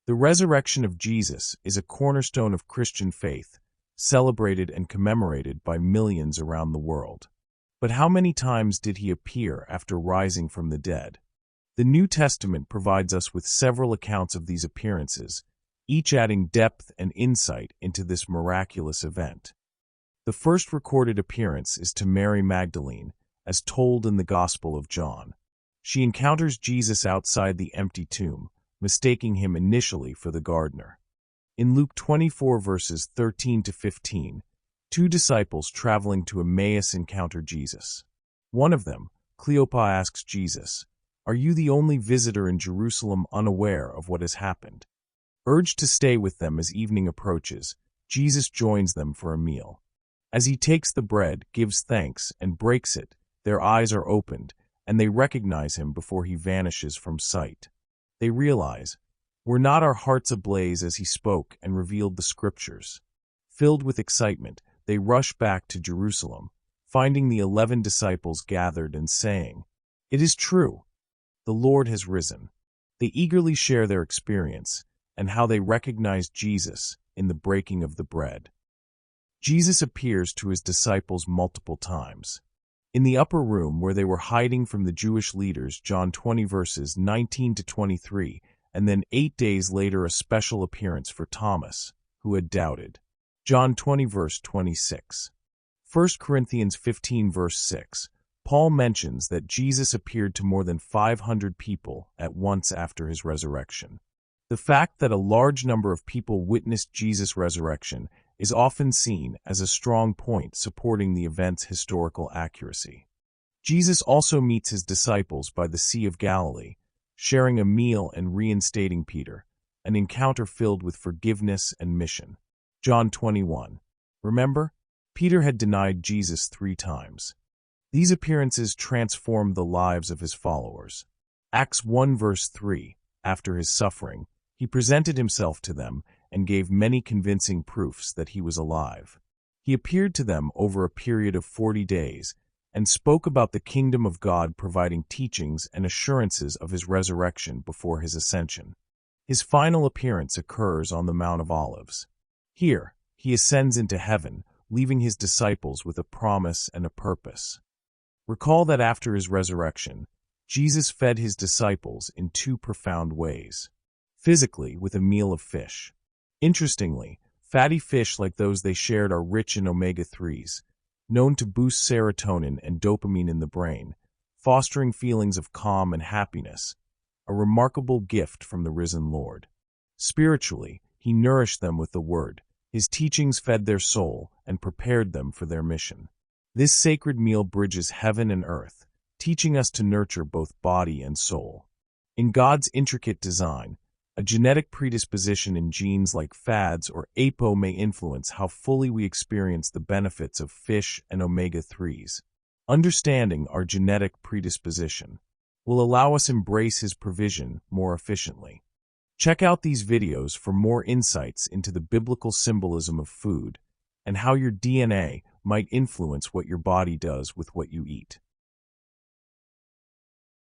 The resurrection of Jesus is a cornerstone of Christian faith, celebrated and commemorated by millions around the world. But how many times did he appear after rising from the dead? The New Testament provides us with several accounts of these appearances, each adding depth and insight into this miraculous event. The first recorded appearance is to Mary Magdalene, as told in the Gospel of John. She encounters Jesus outside the empty tomb, mistaking him initially for the gardener. In Luke 24 verses 13 to 15, two disciples traveling to Emmaus encounter Jesus. One of them, Cleopas, asks Jesus, "Are you the only visitor in Jerusalem unaware of what has happened?" Urged to stay with them as evening approaches, Jesus joins them for a meal. As he takes the bread, gives thanks, and breaks it, their eyes are opened, and they recognize him before he vanishes from sight. They realize, "Were not our hearts ablaze as he spoke and revealed the Scriptures?" Filled with excitement, they rush back to Jerusalem, finding the 11 disciples gathered and saying, "It is true, the Lord has risen." They eagerly share their experience and how they recognize Jesus in the breaking of the bread. Jesus appears to his disciples multiple times. In the upper room where they were hiding from the Jewish leaders, John 20 verses 19 to 23, and then 8 days later a special appearance for Thomas, who had doubted. John 20 verse 26. 1 Corinthians 15 verse 6, Paul mentions that Jesus appeared to more than 500 people at once after his resurrection. The fact that a large number of people witnessed Jesus' resurrection is often seen as a strong point supporting the event's historical accuracy. Jesus also meets his disciples by the Sea of Galilee, sharing a meal and reinstating Peter, an encounter filled with forgiveness and mission. John 21. Remember, Peter had denied Jesus 3 times. These appearances transformed the lives of his followers. Acts 1 verse 3, after his suffering, he presented himself to them and gave many convincing proofs that he was alive. He appeared to them over a period of 40 days and spoke about the kingdom of God, providing teachings and assurances of his resurrection before his ascension. His final appearance occurs on the Mount of Olives. Here, he ascends into heaven, leaving his disciples with a promise and a purpose. Recall that after his resurrection, Jesus fed his disciples in 2 profound ways. Physically, with a meal of fish. Interestingly, fatty fish like those they shared are rich in omega-3s, known to boost serotonin and dopamine in the brain, fostering feelings of calm and happiness, a remarkable gift from the risen Lord. Spiritually, he nourished them with the Word. His teachings fed their soul and prepared them for their mission. This sacred meal bridges heaven and earth, teaching us to nurture both body and soul. In God's intricate design, a genetic predisposition in genes like FADs or APO may influence how fully we experience the benefits of fish and omega-3s. Understanding our genetic predisposition will allow us embrace his provision more efficiently. Check out these videos for more insights into the biblical symbolism of food and how your DNA might influence what your body does with what you eat.